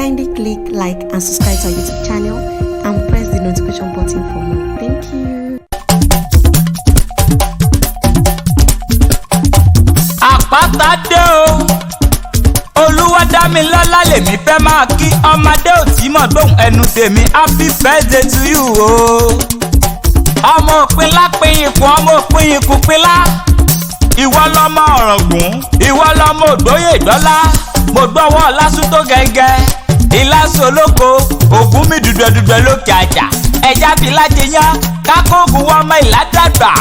Kindly click like and subscribe to our YouTube channel and press the notification button for more. Thank you. Àpáta dé o, Olúwadámilọ́lá lèmi fẹ́ máa kí ọmọdé ò tí mọ̀ gbóhùn ẹnu tèmi. Happy birthday to you o. Ọmọ òpin lápin ikùn, ọmọ òpin ikùn pinlá. Ìwọ lọmọ Ọ̀ràngún, ìwọ lọmọ Ògbóyè Dọ́lá. Mo gbọ́wọ́ lásù tó gẹ́gẹ́. Ìlàsọ olóko, ògún mi dùdùẹ̀dùdùẹ̀ lókè àjà. Ẹja fi láti yán, kákóògùn wọ́n ọmọ Ìládàgbà.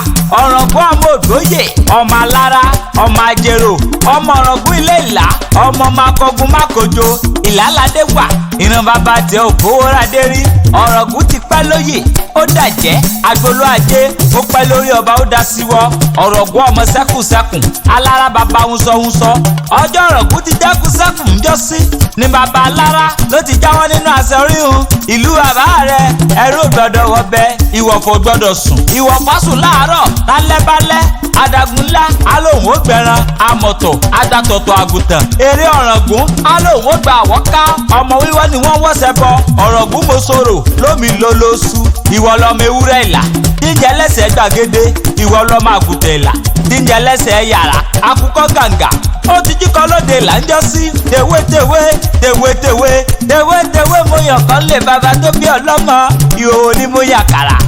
Ọ̀ràngún ọmọ Ògbóyè, ọmọ Alára, ọmọ Ajérò, ọmọ Ọ̀ràngún ilé Ìlá, ọmọ Makọ̀gún Mákòjó, Ìláládé wà, ìran bàbá tẹ òfowórádé rí. Ọ̀ràngún ti pẹ́ lóyè, ó dàjẹ́, agboló ajé, ó pẹ́ lórí ọba ó dá síwọ́. Ọ̀ràngún ọmọ sẹ́kùnsẹ́kùn, Alára bàbá wúnsọ́wúnsọ́. Ọjọ́ Ọ̀ràngún ti dẹ́kun sẹ́kùn ń jọ sí, ní bàbá Alára ló ti jáwọ́ nínú àṣẹ oríhun. Ìlú bàbá rẹ̀ ẹrú gbọ́dọ̀ wọbẹ̀, ìwọ̀fọ̀ gbọ́dọ̀ sùn. Ìwọ̀fọ̀ sùn láàárọ̀, lálẹ́ bálẹ́, adágún ńlá alóhùn ó gbẹran, amọ̀tọ̀ adatọ̀tọ̀ àgùntàn. Eré Ọ̀ràngún alóhùn ó gba àwọ̀ká, ọmọ wíwọ́ ni wọ́n wọ́sẹ̀ bọ. Ọ̀ràngún mo sọ̀rọ̀ lómi lólóṣù, ìwọ lọmọ ewúrẹ́ Ìlà. Jíjẹ lẹ́sẹ̀ gbàgede, ìwọ lọmọ àgùntàn Ìlà. Jíjẹ lẹ́sẹ̀ yàrá, akúkọ gàǹgà. Ó ti jíkọ lóde Ìlà ń jọ sí. Tèwétèwé, tèwétèwé, tèwétèwé mo yàn kán lè bàbá tó bí ọlọ́mọ. Ìhòòhò ni mo yà kàrà.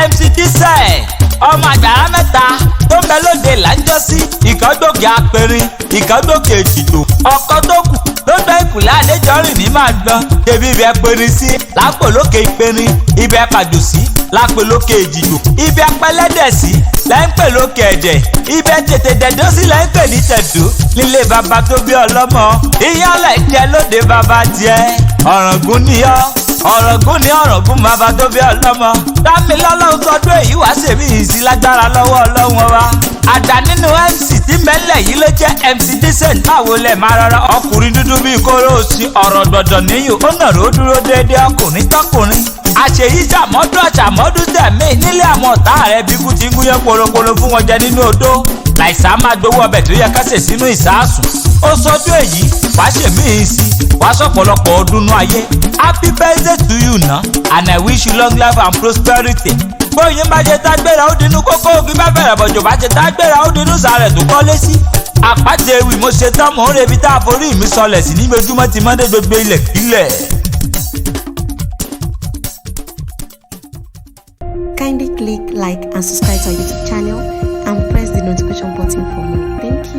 MC Dísẹ̀ ọmọ àgbàrá mẹ́ta tó ń bẹ lóde Ìlà ń jọ sí. Ìkọ́gbòkè apẹ̀rin, ìkọ́gbòkè èjìgbò. Ọkọ tó kù ló gbé ìkùlé Adéjọ́rìn ní máa gbọ́n. Tèmi ibẹ̀ pẹ̀rin sí lápò lókè ìpẹ̀rin, ibẹ̀ pàjò sí lápò lókè èjìgbò. Ibẹ̀ apẹ́lẹ́dẹ̀ sí lẹ́ńpẹ̀ lókè ẹ̀dẹ̀. Ibẹ̀ tètè dẹ̀dọ́ sí lẹ́ńpẹ̀ ní tẹ̀dó. Nílé bàbá tó bí ọlọ́mọ, ìyálẹ̀ jẹ́ lóde bàbá tiẹ̀. Ọ̀ràngún ni ọ́, Ọ̀ràngún ni Ọ̀ràngún bàbá tó bí ọlọ́mọ. Dámilọ́lá sọdún èyí wá sèmi ìsí lágbára lọ́wọ́ Ọlọ́run ọba. Àdá nínú MC tí mẹ́lẹ̀ yìí ló jẹ́ MC Decent. Báwo lẹ̀ máa rọra ọkùnrin dúdú bíi kóró òsì, ọ̀rọ̀ gbọ̀dọ̀ níyù ó nàró dúró déédéé ọkùnrin tọkùnrin. Àṣeyí ṣàmọ́dún àṣàmọ́dún tẹ̀mí nílé àwọn ọ̀tá rẹ̀ bí kú ti ń gúnyán polopolo fún wọn jẹ nínú odó. Láìsá máa gbowó ọbẹ̀ tó yẹ ká sè sínú ìsáàsùn. Ó sọdún èyí wàá ṣèmí yìí sí, wàá sọ̀pọ̀lọpọ̀ ọdún nú ayé. Happy birthday to you na, and I wish you long life and prosperity. Bóyin bá ṣe tágbéra ó dinú kókó ògì bá bẹ̀rẹ̀ bọ̀jọ̀ bá ṣe tágbéra ó dinú sàrẹ̀ tó kọ́lé sí. Àpáta ewì mo ṣe tán mò ń rebi tá a forí mi sọlẹ̀ sí ní ojúmọ́ ti mọ́dé gbogbo ilẹ̀ kílẹ̀. Kindly click like and subscribe to our YouTube channel and press the notification button for more. Thank you.